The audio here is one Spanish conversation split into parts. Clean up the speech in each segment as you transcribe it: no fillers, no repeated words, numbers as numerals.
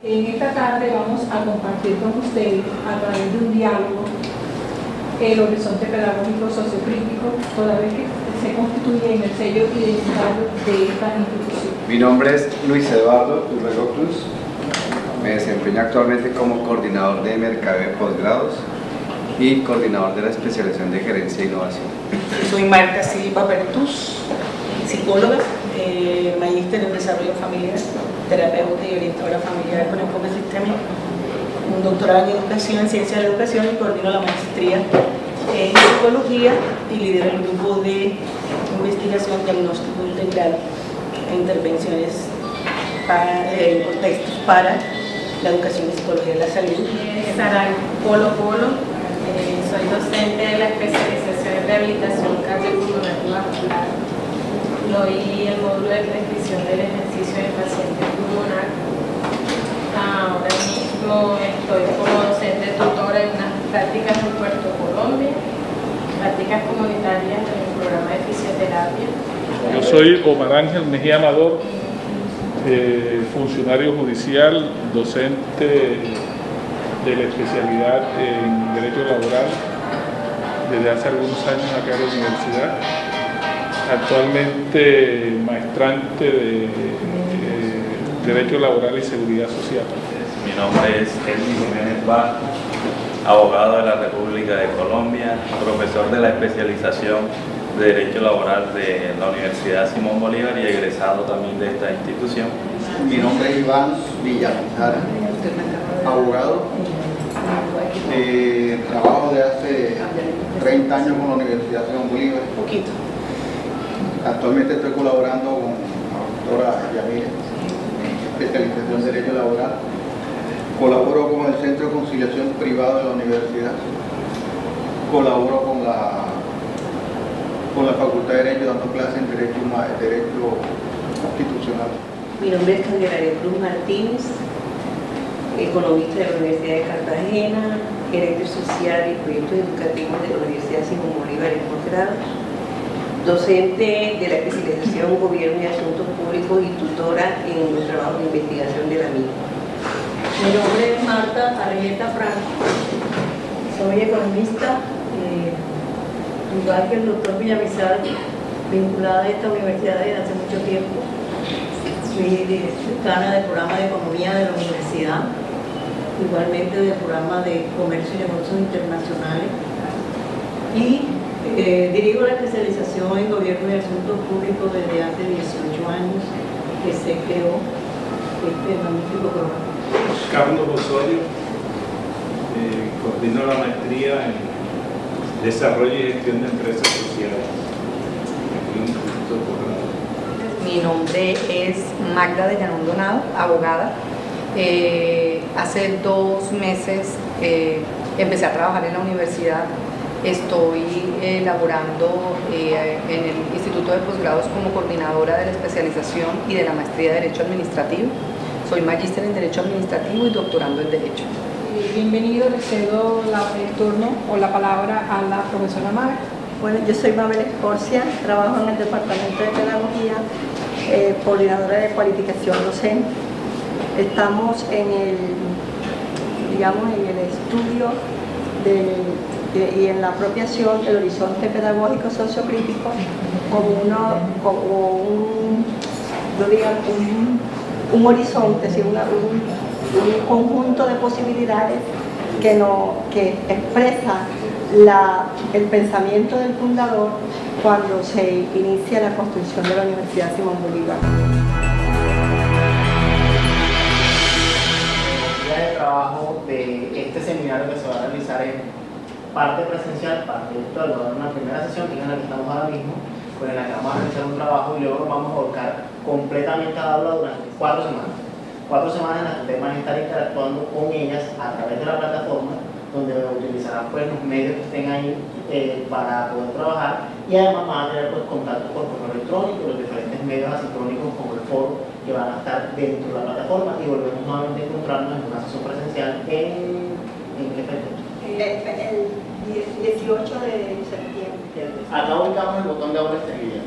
En esta tarde vamos a compartir con ustedes, a través de un diálogo, el horizonte pedagógico sociocrítico, toda vez que se constituye en el sello identitario de esta institución. Mi nombre es Luis Eduardo Urrego Cruz. Me desempeño actualmente como coordinador de Mercadeo de Posgrados y coordinador de la especialización de Gerencia e Innovación. Soy Marta Silva Bertus, psicóloga, magíster en Desarrollo Familiar, terapeuta y orientadora familiar con enfoque sistémico, un doctorado en Educación, Ciencia de la Educación, y coordino la maestría en Psicología y lidero el grupo de investigación, diagnóstico integral e intervenciones en contextos para la educación y psicología de la salud. Saray Polo Polo, soy docente de la especialización en rehabilitación cardiopulmonar vascular. Doy el módulo de prescripción del ejercicio de paciente pulmonar. Ahora mismo estoy como docente tutora en unas prácticas en Puerto Colombia, prácticas comunitarias en el programa de fisioterapia. Yo soy Omar Ángel Mejía Amador, funcionario judicial, docente de la especialidad en Derecho Laboral desde hace algunos años acá en la universidad. Actualmente maestrante de Derecho Laboral y Seguridad Social. Mi nombre es Elvis Jiménez Vaz, abogado de la República de Colombia, profesor de la especialización de Derecho Laboral de la Universidad Simón Bolívar y egresado también de esta institución. Mi nombre es Iván Villamizar, abogado. Trabajo de hace 30 años con la Universidad Simón Bolívar. Poquito. Actualmente estoy colaborando con la doctora Yamila, especialización en Derecho Laboral. Colaboro con el Centro de Conciliación Privado de la Universidad. Colaboro con la Facultad de Derecho dando clases en Derecho Constitucional. Mi nombre es Candelaria Cruz Martínez, economista de la Universidad de Cartagena, gerente social y proyectos educativos de la Universidad Simón Bolívar en posgrado, docente de la especialización Gobierno y Asuntos Públicos y tutora en los trabajos de investigación de la misma. Mi nombre es Marta Arrieta Franco, soy economista, igual que el doctor Villamizar, vinculada a esta universidad desde hace mucho tiempo. Fui decana del programa de Economía de la universidad, igualmente del programa de Comercio y Negocios Internacionales, y dirijo la especialización en Gobierno y Asuntos Públicos desde hace 18 años que se creó este magnífico programa. Carlos Osorio, coordino la maestría en Desarrollo y Gestión de Empresas Sociales. Mi nombre es Magda de Llanón Donado, abogada. Hace 2 meses empecé a trabajar en la universidad. Estoy laborando en el Instituto de Posgrados como coordinadora de la especialización y de la maestría de Derecho Administrativo. Soy magíster en Derecho Administrativo y doctorando en Derecho. Bienvenido, le cedo el turno o la palabra a la profesora Mabel. Bueno, yo soy Mabel Escorcia, trabajo en el Departamento de Pedagogía, coordinadora de cualificación docente. Estamos en el estudio y en la apropiación del horizonte pedagógico sociocrítico como un horizonte, un conjunto de posibilidades que expresa el pensamiento del fundador cuando se inicia la construcción de la Universidad Simón Bolívar. La de trabajo de este seminario que se va a realizar en parte presencial, parte virtual, va a haber una primera sesión que es en la que estamos ahora mismo, en la que vamos a realizar un trabajo y luego nos vamos a volcar completamente al aula durante 4 semanas. 4 semanas en las que ustedes van a estar interactuando con ellas a través de la plataforma, donde utilizarán pues los medios que estén ahí para poder trabajar, y además van a tener pues contacto por correo electrónico, los diferentes medios asincrónicos como el foro que van a estar dentro de la plataforma, y volvemos nuevamente a encontrarnos en una sesión presencial ¿en qué fecha? El 18 de septiembre. Acá ubicamos el botón de aula extendida.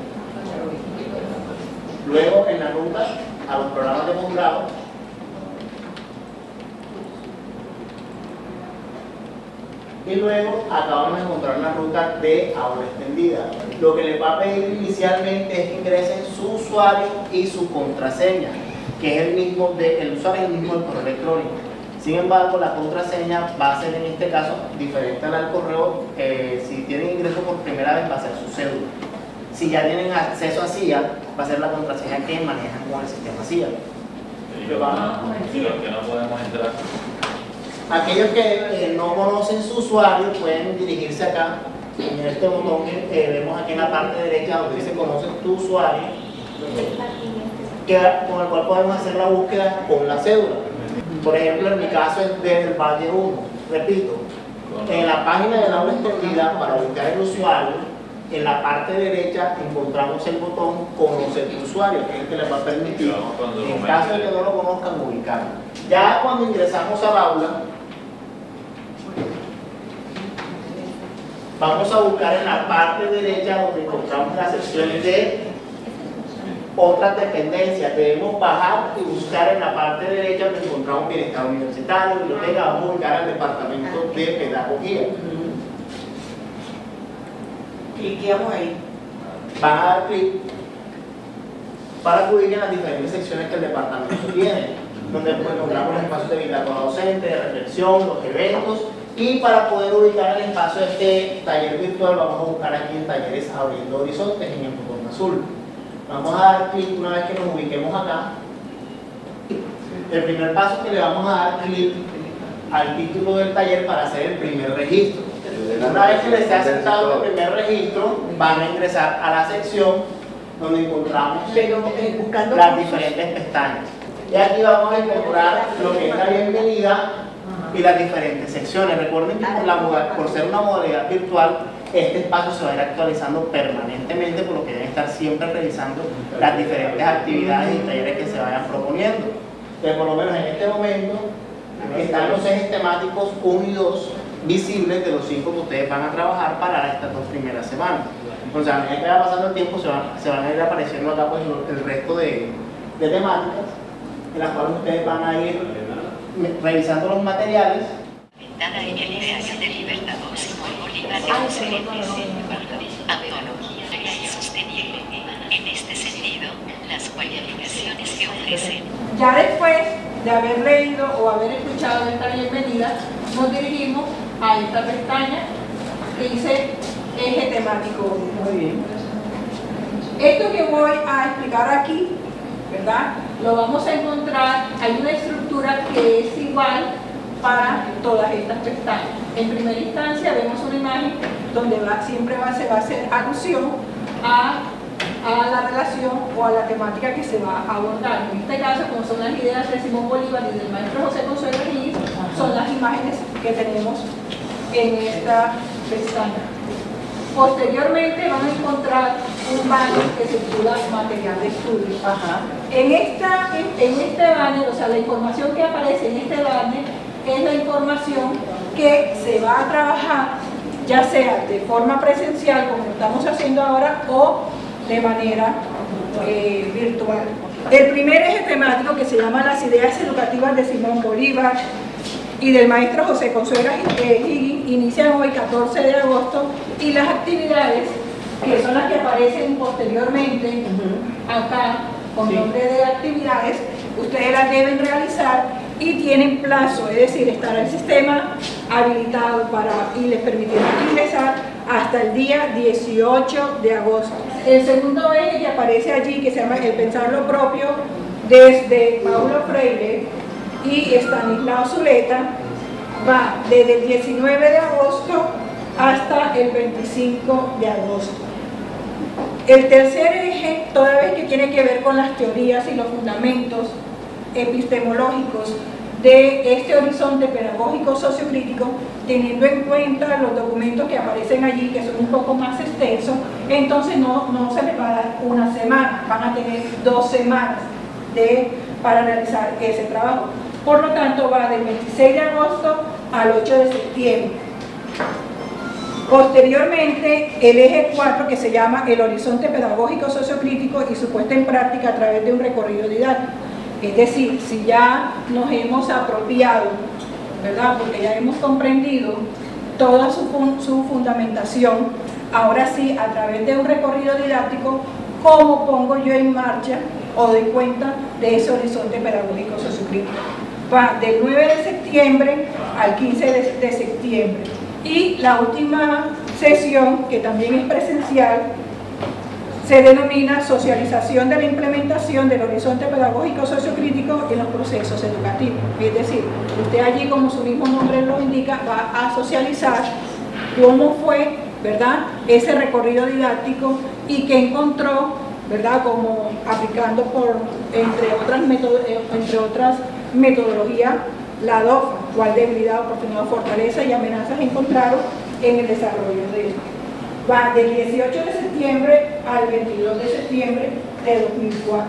Luego en la ruta a los programas de posgrado y luego acá vamos a encontrar una ruta de aula extendida. Lo que les va a pedir inicialmente es que ingresen su usuario y su contraseña, que es el mismo el usuario es el mismo del correo electrónico. Sin embargo, la contraseña va a ser en este caso diferente al correo. Si tienen ingreso por primera vez va a ser su cédula. Si ya tienen acceso a CIA, va a ser la contraseña que manejan con el sistema CIA. Y los que no podemos entrar. Aquellos que no conocen su usuario pueden dirigirse acá, en este botón que vemos aquí en la parte derecha donde dice conoce tu usuario, con el cual podemos hacer la búsqueda con la cédula. Por ejemplo, en mi caso es del Valle 1. Repito, en la página del aula extendida, para buscar el usuario, en la parte derecha encontramos el botón conocer tu usuario, que es el que les va a permitir, en caso de que no lo conozcan, ubicarlo. Ya cuando ingresamos al aula, vamos a buscar en la parte derecha donde encontramos la sección de otras dependencias. Debemos bajar y buscar en la parte derecha donde encontramos bienestar universitario, biblioteca. Vamos a ubicar al departamento de pedagogía. Cliqueamos ahí. Van a dar clic para acudir en las diferentes secciones que el departamento tiene, donde encontramos los espacios de bitácora docente, de reflexión, los eventos, y para poder ubicar el espacio de este taller virtual vamos a buscar aquí en talleres abriendo horizontes en el botón azul. Vamos a dar clic una vez que nos ubiquemos acá. El primer paso que le vamos a dar clic al título del taller para hacer el primer registro. Una vez que les sea aceptado el primer registro, van a ingresar a la sección donde encontramos las diferentes pestañas. Y aquí vamos a encontrar lo que es la bienvenida y las diferentes secciones. Recuerden que por ser una modalidad virtual, este espacio se va a ir actualizando permanentemente, por lo que deben estar siempre revisando las diferentes actividades y talleres que se vayan proponiendo. Entonces, por lo menos en este momento, están los ejes temáticos 1 y 2 visibles de los 5 que ustedes van a trabajar para estas 2 primeras semanas. Entonces, a medida que va pasando el tiempo, se van a ir apareciendo acá pues, el resto de temáticas en las cuales ustedes van a ir revisando los materiales. Dada en el ejercicio de libertad Simón Bolívar antología y sostenible. En este sentido, las cualificaciones que ofrecen. Ya después de haber leído o haber escuchado esta bienvenida, nos dirigimos a esta pestaña que dice eje temático. Muy bien. Esto que voy a explicar aquí, ¿verdad? Lo vamos a encontrar, hay una estructura que es igual para todas estas pestañas. En primera instancia vemos una imagen donde siempre se va a hacer alusión a la relación o a la temática que se va a abordar. En este caso, como son las ideas de Simón Bolívar y del maestro José Consuelo Gil, son las imágenes que tenemos en esta pestaña. Posteriormente van a encontrar un banner que se titula material de estudio. En este banner, o sea, la información que aparece en este banner es la información que se va a trabajar, ya sea de forma presencial, como lo estamos haciendo ahora, o de manera virtual. El primer eje temático, que se llama las ideas educativas de Simón Bolívar y del maestro José Consuelo Higgins, inician hoy 14 de agosto y las actividades, que son las que aparecen posteriormente acá con nombre de actividades, ustedes las deben realizar y tienen plazo, es decir, estará el sistema habilitado y les permitirá ingresar hasta el día 18 de agosto. El segundo eje que aparece allí, que se llama el pensar lo propio, desde Paulo Freire y Estanislao Zuleta, va desde el 19 de agosto hasta el 25 de agosto. El tercer eje, toda vez que tiene que ver con las teorías y los fundamentos epistemológicos de este horizonte pedagógico sociocrítico, teniendo en cuenta los documentos que aparecen allí, que son un poco más extensos, entonces no se les va a dar una semana, van a tener 2 semanas para realizar ese trabajo. Por lo tanto, va del 26 de agosto al 8 de septiembre. Posteriormente, el eje 4, que se llama el horizonte pedagógico sociocrítico y su puesta en práctica a través de un recorrido didáctico. Es decir, si ya nos hemos apropiado, ¿verdad? Porque ya hemos comprendido toda su fundamentación, ahora sí, a través de un recorrido didáctico, cómo pongo yo en marcha o doy cuenta de ese horizonte pedagógico sociocrítico. Va del 9 de septiembre al 15 de septiembre. Y la última sesión, que también es presencial, se denomina socialización de la implementación del horizonte pedagógico sociocrítico en los procesos educativos. Es decir, usted allí, como su mismo nombre lo indica, va a socializar cómo fue, ¿verdad?, ese recorrido didáctico y qué encontró, ¿verdad?, como aplicando entre otras metodologías, la DOFA, cuál debilidad, oportunidad, fortaleza y amenazas encontraron en el desarrollo de esto. Va del 18 de septiembre al 22 de septiembre de 2014.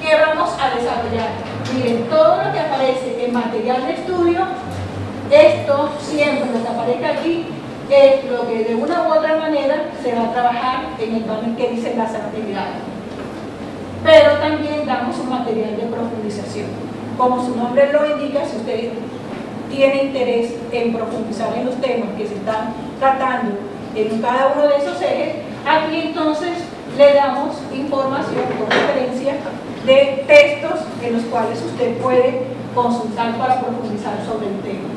¿Qué vamos a desarrollar? Miren, todo lo que aparece en material de estudio, esto siempre, lo que aparezca aquí, es lo que de una u otra manera se va a trabajar en el panel que dice las actividades. Pero también damos un material de profundización. Como su nombre lo indica, si usted tiene interés en profundizar en los temas que se están tratando en cada uno de esos ejes, aquí entonces le damos información con referencia de textos en los cuales usted puede consultar para profundizar sobre el tema.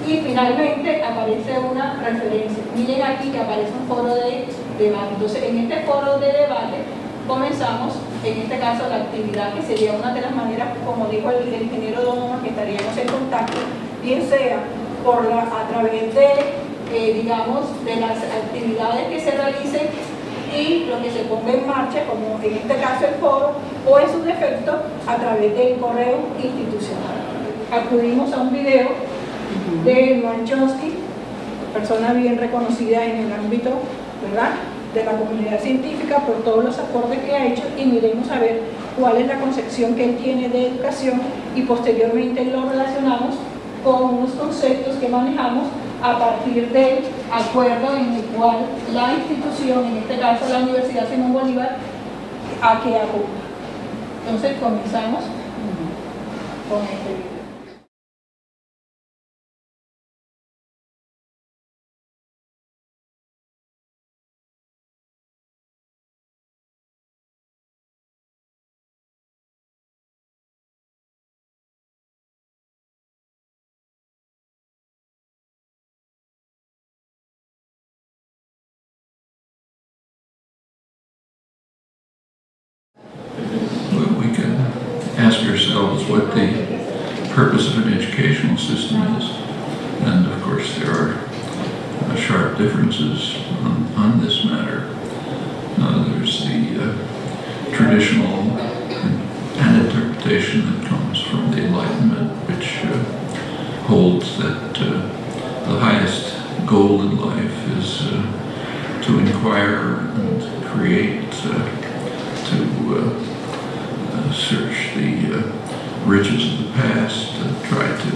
Y finalmente aparece una referencia. Miren aquí que aparece un foro de debate. Entonces, en este foro de debate comenzamos, en este caso, la actividad, que sería una de las maneras, como dijo el ingeniero Don Omar, que estaríamos en contacto, bien sea a través de, digamos, de las actividades que se realicen y lo que se ponga en marcha, como en este caso el foro, o en su defecto, a través del correo institucional. Acudimos a un video de Noam Chomsky, persona bien reconocida en el ámbito, ¿verdad?, de la comunidad científica por todos los aportes que ha hecho, y miremos a ver cuál es la concepción que él tiene de educación, y posteriormente lo relacionamos con unos conceptos que manejamos a partir del acuerdo en el cual la institución, en este caso la Universidad Simón Bolívar, a que apunta. Entonces comenzamos con este video. We can ask ourselves what the purpose of an educational system is. And of course there are sharp differences on this matter. There's the traditional an interpretation that comes from the Enlightenment, which holds that the highest goal in life is to inquire and create, to search the riches of the past, try to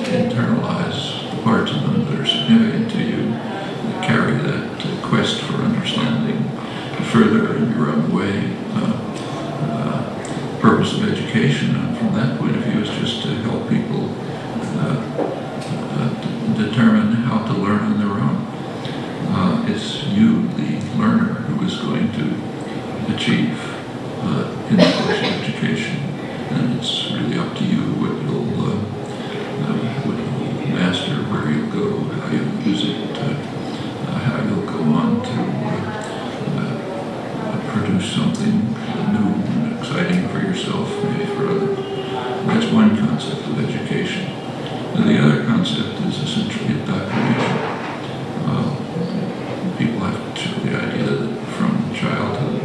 internalize the parts of them that are significant to you, carry that quest for understanding further in your own way. Purpose of education, and from that point of view, is just to help people determine how to learn on their own. It's you, the learner, who is going to achieve in the course of education, and it's really up to you what you'll master, where you'll go, how you'll use it, how you'll go on to produce something new and exciting for yourself, maybe for others. That's one concept of education. And the other concept is essentially indoctrination. People have the idea that from childhood,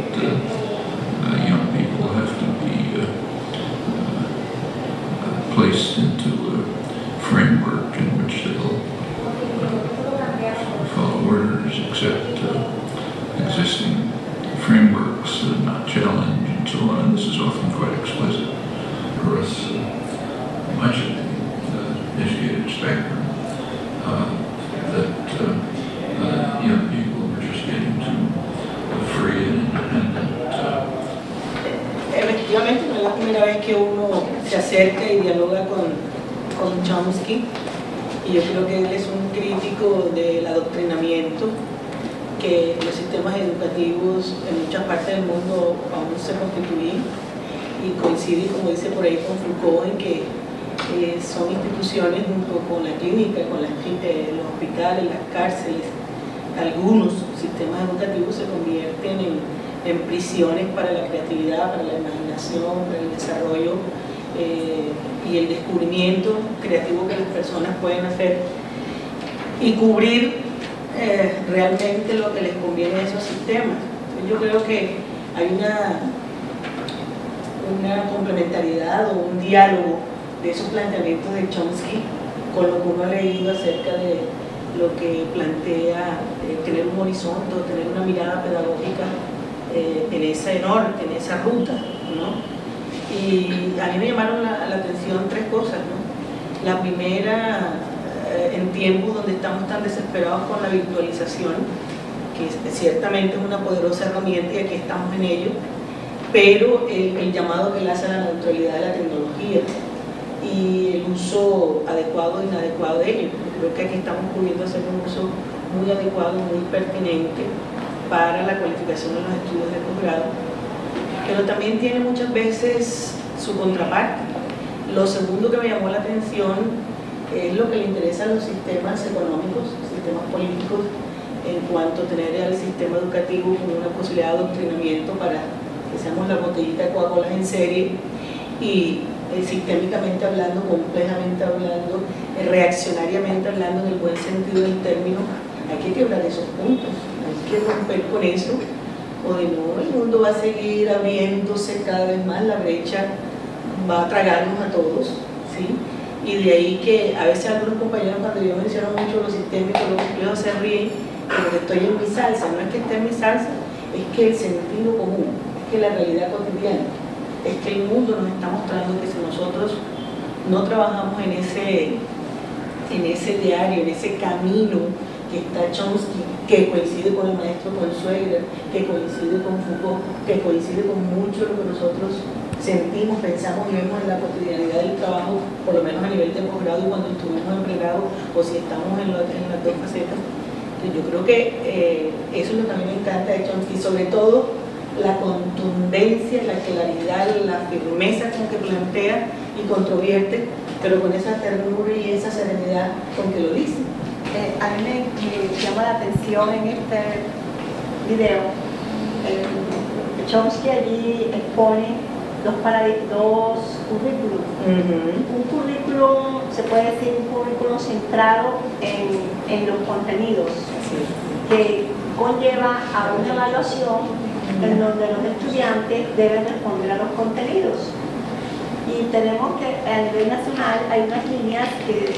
young people have to be placed into a framework in which they'll follow orders, accept existing frameworks, not challenge, and so on. And this is often quite explicit for us. Much of the educated spectrum that young people are just getting to free and independent. Efectivamente, no es la primera vez que uno se acerca y dialoga con con Chomsky, y yo creo que él es un crítico del adoctrinamiento, que los sistemas educativos en muchas partes del mundo aún se constituyen, y coincide, como dice por ahí, con Foucault, en que son instituciones junto con la clínica, con los hospitales, las cárceles. Algunos sistemas educativos se convierten en prisiones para la creatividad, para la imaginación, para el desarrollo y el descubrimiento creativo que las personas pueden hacer y cubrir realmente lo que les conviene a esos sistemas. Yo creo que hay una complementariedad o un diálogo de esos planteamientos de Chomsky con lo que uno ha leído acerca de lo que plantea tener un horizonte, tener una mirada pedagógica en ese norte, en esa ruta, ¿no? Y a mí me llamaron la atención tres cosas, ¿no? La primera, en tiempos donde estamos tan desesperados con la virtualización, que ciertamente es una poderosa herramienta y aquí estamos en ello, pero el llamado que le hace a la neutralidad de la tecnología y el uso adecuado e inadecuado de ello. Creo que aquí estamos pudiendo hacer un uso muy adecuado, muy pertinente para la cualificación de los estudios de posgrado, pero también tiene muchas veces su contraparte. Lo segundo que me llamó la atención es lo que le interesa a los sistemas económicos, sistemas políticos, en cuanto a tener al sistema educativo como una posibilidad de adoctrinamiento para que seamos la botellita de Coca-Cola en serie y sistémicamente hablando, complejamente hablando, reaccionariamente hablando en el buen sentido del término. Hay que quebrar esos puntos, hay que romper con eso, o de nuevo el mundo va a seguir abriéndose cada vez más, la brecha va a tragarnos a todos, ¿sí? Y de ahí que a veces algunos compañeros, cuando yo menciono mucho los sistémicos, los complejos, se ríen, porque estoy en mi salsa. No es que esté en mi salsa, es que el sentido común, es que la realidad cotidiana, es que el mundo nos está mostrando que si nosotros no trabajamos en ese diario, en ese camino que está Chomsky, que coincide con el maestro Consuegra, que coincide con Foucault, que coincide con mucho de lo que nosotros sentimos, pensamos y vemos en la cotidianidad del trabajo, por lo menos a nivel de posgrado y cuando estuvimos en pregrado, o si estamos en las dos facetas. Yo creo que eso es lo que a mí me encanta de Chomsky, sobre todo la contundencia, la claridad, la firmeza con que plantea y controvierte, pero con esa ternura y esa serenidad con que lo dice. A mí me llama la atención en este video, Chomsky allí expone dos currículums. Un currículum, se puede decir un currículum centrado en los contenidos, que conlleva a una evaluación en donde los estudiantes deben responder a los contenidos. Y tenemos que a nivel nacional hay unas líneas que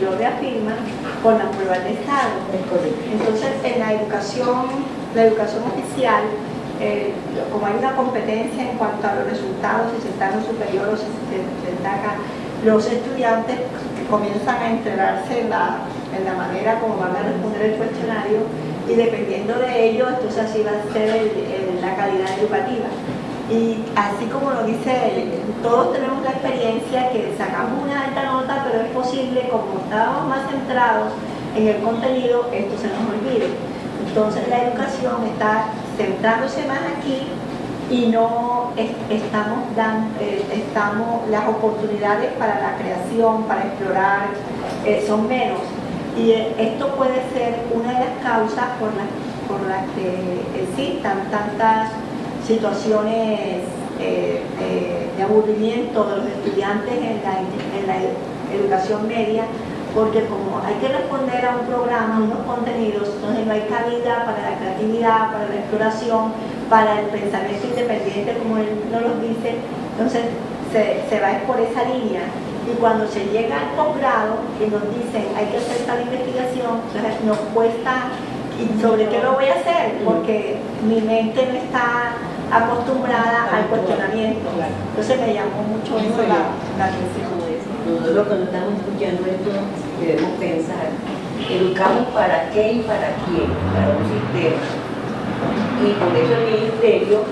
lo reafirman con la prueba de estado. Entonces en la educación oficial, como hay una competencia en cuanto a los resultados, si se están en superior o si se destaca, los estudiantes comienzan a enterarse en la manera como van a responder el cuestionario, y dependiendo de ello, entonces así va a ser la calidad educativa. Y así como lo dice él, todos tenemos la experiencia que sacamos una alta nota, pero es posible, como estábamos más centrados en el contenido, esto se nos olvide. Entonces la educación está centrándose más aquí y no estamos las oportunidades para la creación, para explorar, son menos. Y esto puede ser una de las causas por las que existan tantas situaciones de aburrimiento de los estudiantes en la educación media, porque como hay que responder a un programa, a unos contenidos, entonces no hay cabida para la creatividad, para la exploración, para el pensamiento independiente, como él nos lo dice. Entonces se va por esa línea. Y cuando se llega al posgrado y nos dicen hay que hacer tal investigación, entonces nos cuesta, ¿y sobre qué lo voy a hacer? Porque mi mente no está acostumbrada al cuestionamiento. Entonces me llamó mucho eso la atención. Nosotros cuando estamos escuchando esto debemos pensar, educamos para qué y para quién, para un sistema. Y por eso el ministerio,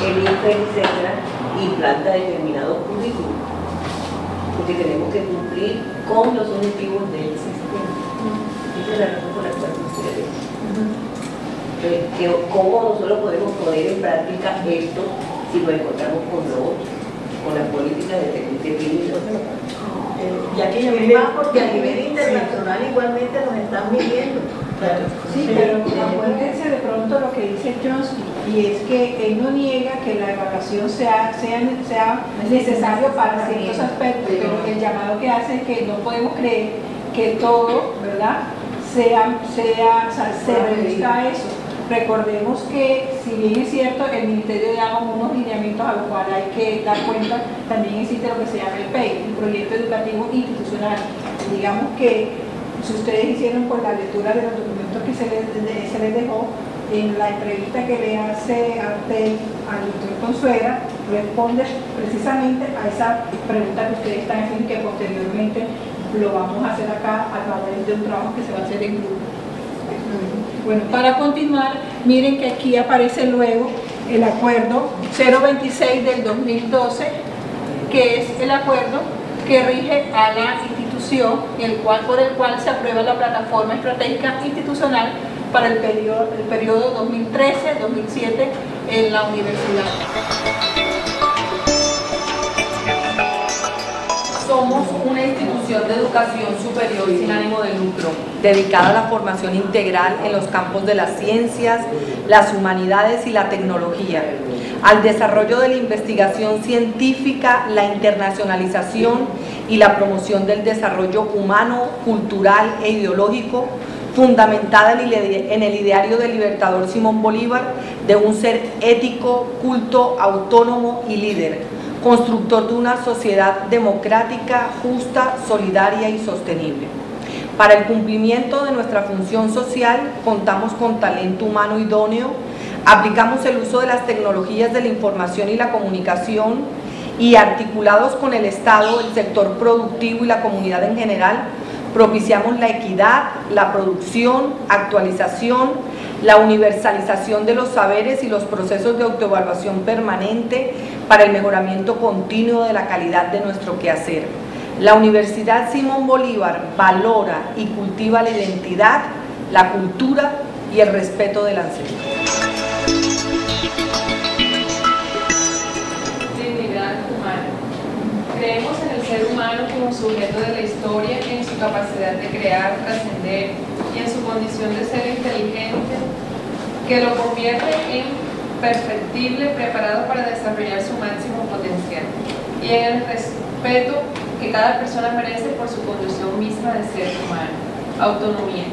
el IFE, etcétera, implanta determinados currículos. porque tenemos que cumplir con los objetivos del sistema. Esa es la razón por la cual ustedes. ¿Cómo nosotros podemos poner en práctica esto si lo encontramos con lo otro, con las políticas de deprimidos? Y aquí más porque a nivel internacional igualmente nos están midiendo. Sí, pero acuérdense de pronto lo que dice Johnson, y es que él no niega que la evaluación sea necesario para ciertos aspectos, pero el llamado que hace es que no podemos creer que todo, ¿verdad?, se reduzca a eso. Recordemos que, si bien es cierto, el Ministerio da unos lineamientos a los cuales hay que dar cuenta, también existe lo que se llama el PEI, el Proyecto Educativo Institucional. Digamos que, si ustedes hicieron por la lectura de los documentos que se les dejó, en la entrevista que le hace al doctor Consuera, responde precisamente a esa pregunta que ustedes están haciendo y que posteriormente lo vamos a hacer acá a través de un trabajo que se va a hacer en grupo. Bueno, para continuar, miren que aquí aparece luego el acuerdo 026 del 2012, que es el acuerdo que rige a la institución, por el cual se aprueba la plataforma estratégica institucional para el periodo 2013-2007 en la universidad. Somos una institución de educación superior sin ánimo de lucro, dedicada a la formación integral en los campos de las ciencias, las humanidades y la tecnología, al desarrollo de la investigación científica, la internacionalización y la promoción del desarrollo humano, cultural e ideológico, fundamentada en el ideario del libertador Simón Bolívar de un ser ético, culto, autónomo y líder, constructor de una sociedad democrática, justa, solidaria y sostenible. Para el cumplimiento de nuestra función social, contamos con talento humano idóneo, aplicamos el uso de las tecnologías de la información y la comunicación y, articulados con el Estado, el sector productivo y la comunidad en general, propiciamos la equidad, la producción, actualización, la universalización de los saberes y los procesos de autoevaluación permanente para el mejoramiento continuo de la calidad de nuestro quehacer. La Universidad Simón Bolívar valora y cultiva la identidad, la cultura y el respeto del ancestro. Dignidad humana. Creemos en el ser humano como sujeto de la historia, en su capacidad de crear, trascender y en su condición de ser inteligente, que lo convierte en perfectible, preparado para desarrollar su máximo potencial, y en el respeto que cada persona merece por su condición misma de ser humano. Autonomía.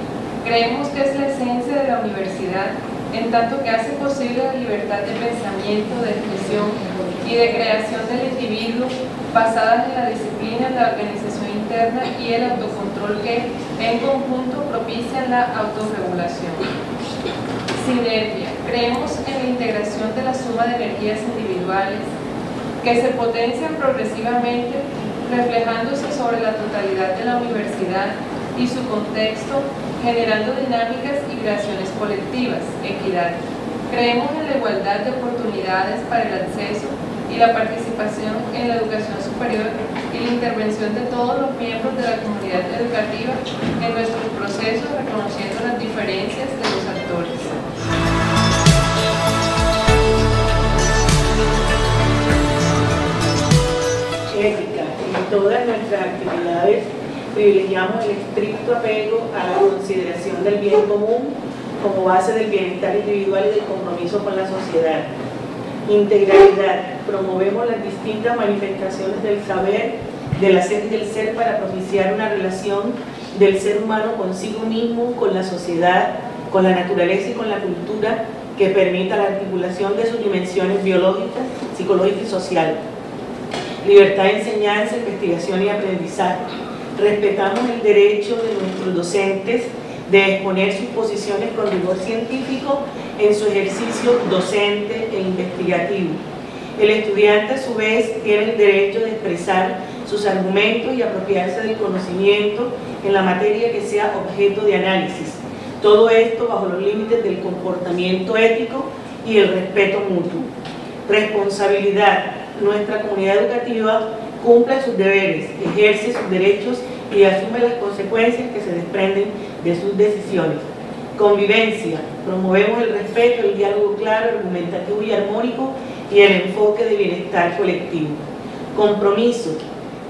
Creemos que es la esencia de la universidad, en tanto que hace posible la libertad de pensamiento, de expresión y de creación del individuo, basadas en la disciplina, la organización interna y el autocontrol que, en conjunto, propician la autorregulación. Sinergia. Creemos en la integración de la suma de energías individuales que se potencian progresivamente, reflejándose sobre la totalidad de la universidad y su contexto, generando dinámicas y creaciones colectivas. Equidad. Creemos en la igualdad de oportunidades para el acceso y la participación en la educación superior y la intervención de todos los miembros de la comunidad educativa en nuestros procesos, reconociendo las diferencias de los actores. Ética. En todas nuestras actividades privilegiamos el estricto apego a la consideración del bien común como base del bienestar individual y del compromiso con la sociedad. Integralidad. Promovemos las distintas manifestaciones del saber, del hacer y del ser para propiciar una relación del ser humano consigo mismo, con la sociedad, con la naturaleza y con la cultura que permita la articulación de sus dimensiones biológicas, psicológicas y sociales. Libertad de enseñanza, investigación y aprendizaje. Respetamos el derecho de nuestros docentes de exponer sus posiciones con rigor científico en su ejercicio docente e investigativo. El estudiante, a su vez, tiene el derecho de expresar sus argumentos y apropiarse del conocimiento en la materia que sea objeto de análisis. Todo esto bajo los límites del comportamiento ético y el respeto mutuo. Responsabilidad. Nuestra comunidad educativa cumple sus deberes, ejerce sus derechos y asume las consecuencias que se desprenden de sus decisiones. Convivencia. Promovemos el respeto, el diálogo claro, argumentativo y armónico y el enfoque de bienestar colectivo. Compromiso.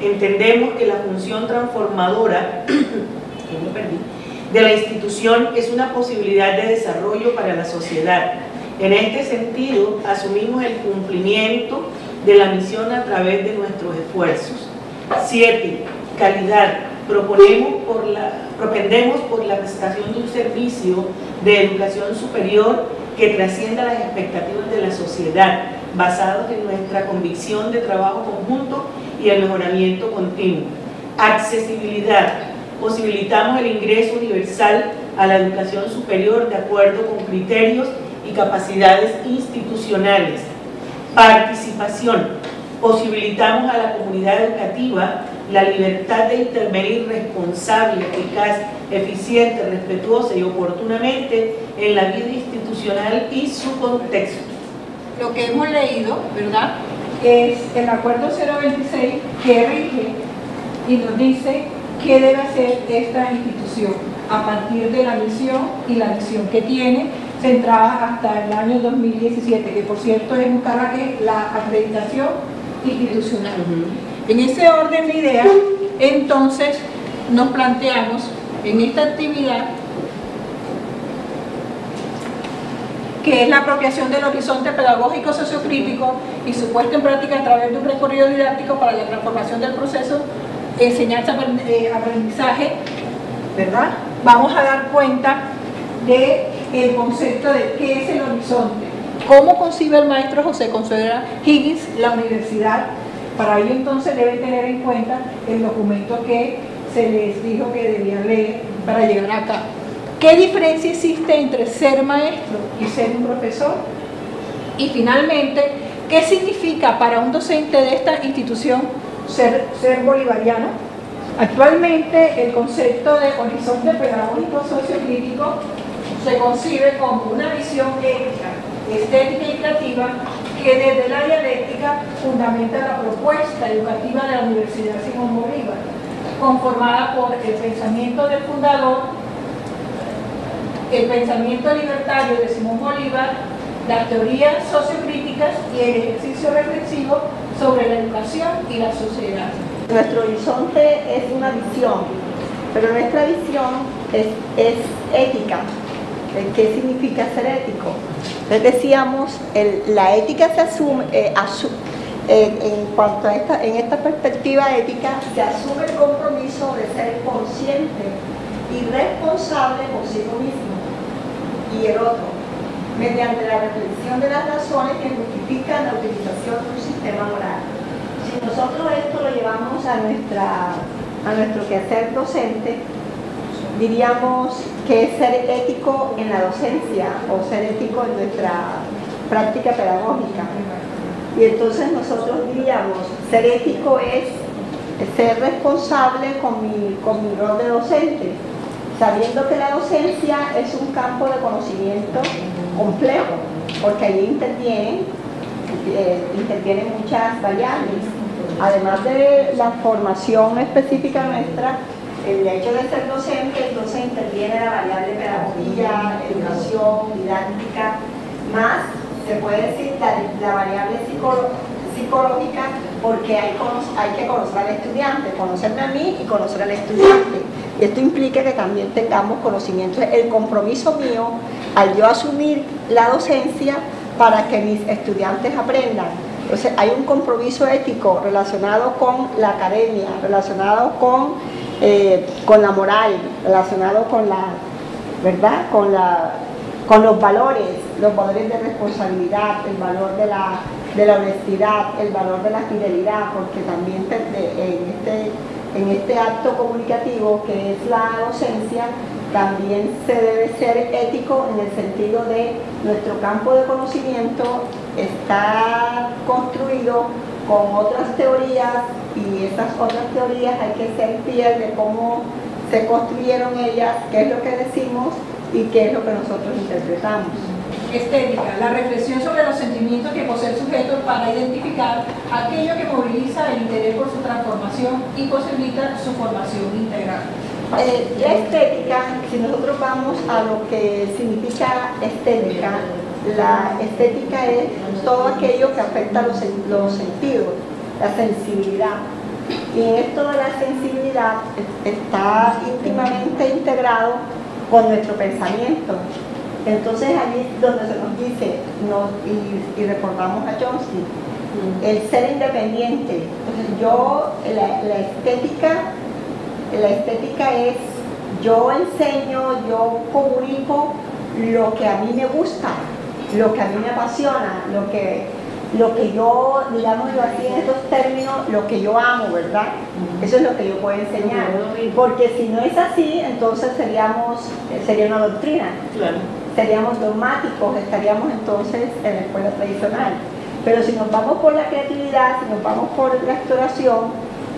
Entendemos que la función transformadora de la institución es una posibilidad de desarrollo para la sociedad. En este sentido, asumimos el cumplimiento de la misión a través de nuestros esfuerzos. 7. Calidad. Propendemos por la prestación de un servicio de educación superior que trascienda las expectativas de la sociedad, basados en nuestra convicción de trabajo conjunto y el mejoramiento continuo. Accesibilidad. Posibilitamos el ingreso universal a la educación superior de acuerdo con criterios y capacidades institucionales. Participación. Posibilitamos a la comunidad educativa la libertad de intervenir responsable, eficaz, eficiente, respetuosa y oportunamente en la vida institucional y su contexto. Lo que hemos leído, ¿verdad?, es el acuerdo 026 que rige y nos dice qué debe hacer esta institución a partir de la misión y la visión que tiene, centrada hasta el año 2017, que por cierto es buscar la acreditación institucional. En ese orden de ideas, entonces nos planteamos en esta actividad, que es la apropiación del horizonte pedagógico sociocrítico y su puesta en práctica a través de un recorrido didáctico para la transformación del proceso de enseñanza-aprendizaje, ¿verdad? Vamos a dar cuenta del concepto de qué es el horizonte, cómo concibe el maestro José Consuelo Higgins la universidad. Para ello entonces deben tener en cuenta el documento que se les dijo que debían leer para llegar acá. ¿Qué diferencia existe entre ser maestro y ser un profesor? Y finalmente, ¿qué significa para un docente de esta institución ser bolivariano? Actualmente el concepto de horizonte pedagógico sociocrítico se concibe como una visión ética, estética y creativa que desde la dialéctica fundamenta la propuesta educativa de la Universidad Simón Bolívar, conformada por el pensamiento del fundador, el pensamiento libertario de Simón Bolívar, las teorías sociocríticas y el ejercicio reflexivo sobre la educación y la sociedad. Nuestro horizonte es una visión, pero nuestra visión es ética. ¿Qué significa ser ético? Entonces decíamos, la ética se asume, en cuanto a esta perspectiva ética, se asume el compromiso de ser consciente y responsable consigo mismo y el otro, mediante la reflexión de las razones que justifican la utilización de un sistema moral. Si nosotros esto lo llevamos a nuestro quehacer docente, diríamos que es ser ético en la docencia o ser ético en nuestra práctica pedagógica. Y entonces nosotros diríamos, ser ético es ser responsable con mi rol de docente, sabiendo que la docencia es un campo de conocimiento complejo, porque allí intervienen muchas variables. Además de la formación específica nuestra, el hecho de ser docente, entonces interviene la variable pedagogía, educación, didáctica, más se puede decir la variable psicológica, porque hay que conocer al estudiante, conocerme a mí y conocer al estudiante. Y esto implica que también tengamos conocimiento, el compromiso mío al yo asumir la docencia para que mis estudiantes aprendan. Entonces hay un compromiso ético relacionado con la academia, relacionado con la moral, relacionado con la verdad, con los valores de responsabilidad, el valor de la honestidad, el valor de la fidelidad, porque también en este acto comunicativo que es la docencia, también se debe ser ético en el sentido de nuestro campo de conocimiento está construido con otras teorías y esas otras teorías hay que ser fiel de cómo se construyeron ellas, qué es lo que decimos y qué es lo que nosotros interpretamos. Estética, la reflexión sobre los sentimientos que posee el sujeto para identificar aquello que moviliza el interés por su transformación y posibilita su formación integral. La estética, si nosotros vamos a lo que significa estética, la estética es todo aquello que afecta los sentidos, la sensibilidad. Y en esto de la sensibilidad está íntimamente integrado con nuestro pensamiento. Entonces allí es donde se nos dice, y recordamos a Chomsky, el ser independiente. Entonces la estética es, yo enseño, yo comunico lo que a mí me gusta, lo que a mí me apasiona, lo que yo, digámoslo así en estos términos, lo que yo amo, ¿verdad? Eso es lo que yo puedo enseñar. Porque si no es así, entonces sería una doctrina. Claro. Seríamos dogmáticos, estaríamos entonces en la escuela tradicional. Pero si nos vamos por la creatividad, si nos vamos por la exploración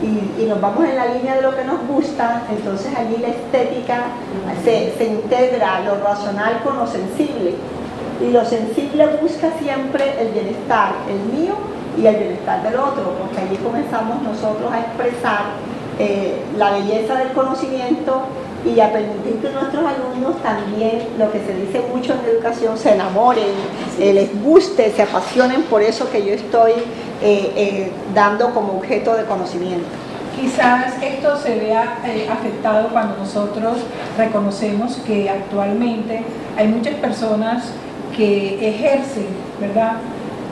y nos vamos en la línea de lo que nos gusta, entonces allí la estética se integra lo racional con lo sensible. Y lo sensible busca siempre el bienestar, el mío y el bienestar del otro, porque allí comenzamos nosotros a expresar la belleza del conocimiento y a permitir que nuestros alumnos también, lo que se dice mucho en educación, se enamoren, les guste, se apasionen por eso que yo estoy dando como objeto de conocimiento. Quizás esto se vea afectado cuando nosotros reconocemos que actualmente hay muchas personas que ejercen, ¿verdad?,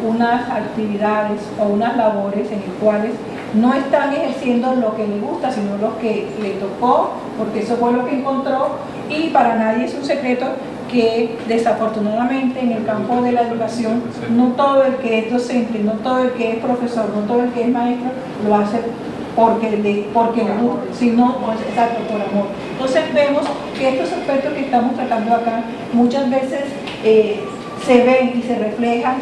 unas actividades o unas labores en las cuales no están ejerciendo lo que le gusta, sino lo que le tocó, porque eso fue lo que encontró, y para nadie es un secreto que desafortunadamente en el campo de la educación no todo el que es docente, no todo el que es profesor, no todo el que es maestro lo hace porque le gusta, sino exacto, por amor. Entonces vemos que estos aspectos que estamos tratando acá muchas veces se ven y se reflejan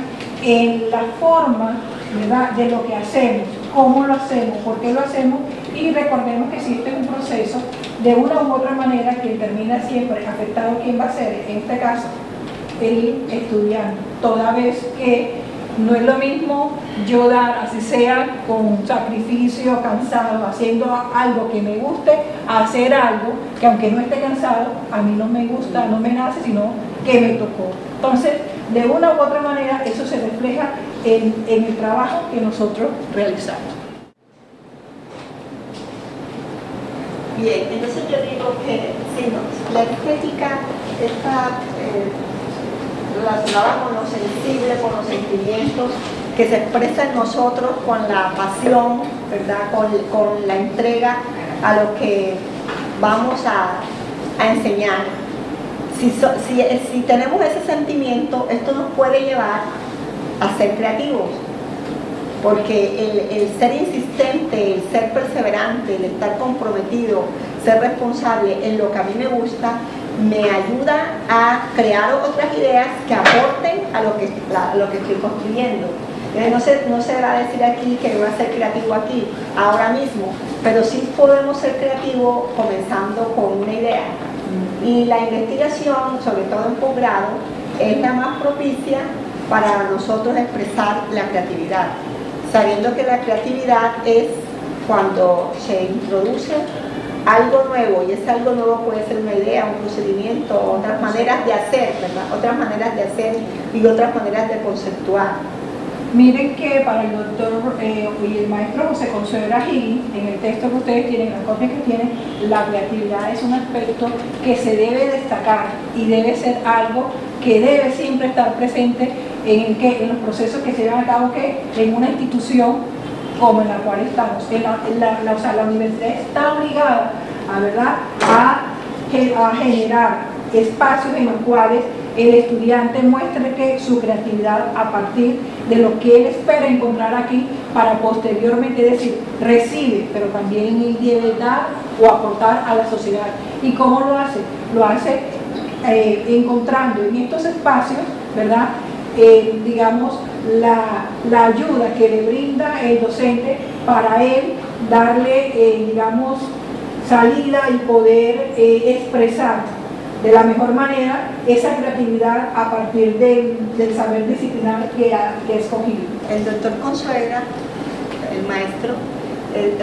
en la forma, ¿verdad?, de lo que hacemos, cómo lo hacemos, por qué lo hacemos, y recordemos que existe un proceso de una u otra manera que termina siempre afectado. ¿Quién va a ser? En este caso, el estudiante, toda vez que no es lo mismo yo dar, así sea con sacrificio, cansado, haciendo algo que me guste, a hacer algo que aunque no esté cansado, a mí no me gusta, no me nace, sino que me tocó. Entonces, de una u otra manera, eso se refleja en el trabajo que nosotros realizamos. Bien, entonces yo digo que sí, la estética está relacionada con lo sensible, con los sentimientos que se expresan en nosotros, con la pasión, ¿verdad?, con la entrega a lo que vamos a enseñar. Si tenemos ese sentimiento, esto nos puede llevar a ser creativos, porque el ser insistente, el ser perseverante, el estar comprometido, ser responsable en lo que a mí me gusta, me ayuda a crear otras ideas que aporten a lo que estoy construyendo. No se va a decir aquí que voy a ser creativo aquí, ahora mismo, pero sí podemos ser creativos comenzando con una idea. Y la investigación, sobre todo en posgrado, es la más propicia para nosotros expresar la creatividad, sabiendo que la creatividad es cuando se introduce algo nuevo, y ese algo nuevo puede ser una idea, un procedimiento, otras maneras de hacer, ¿verdad?, otras maneras de hacer y otras maneras de conceptuar. Miren que para el doctor y el maestro José Consuelo Gil, en el texto que ustedes tienen, en la copia que tienen, la creatividad es un aspecto que se debe destacar y debe ser algo que debe siempre estar presente en los procesos que se llevan a cabo en una institución como en la cual estamos. La universidad está obligada a generar espacios en los cuales el estudiante muestre que su creatividad a partir de lo que él espera encontrar aquí para posteriormente decir, recibe, pero también él debe dar o aportar a la sociedad. ¿Y cómo lo hace? Lo hace encontrando en estos espacios, ¿verdad?, digamos, la ayuda que le brinda el docente para él darle, digamos, salida y poder expresar de la mejor manera esa creatividad a partir del saber disciplinar que ha escogido. El doctor Consuegra, el maestro,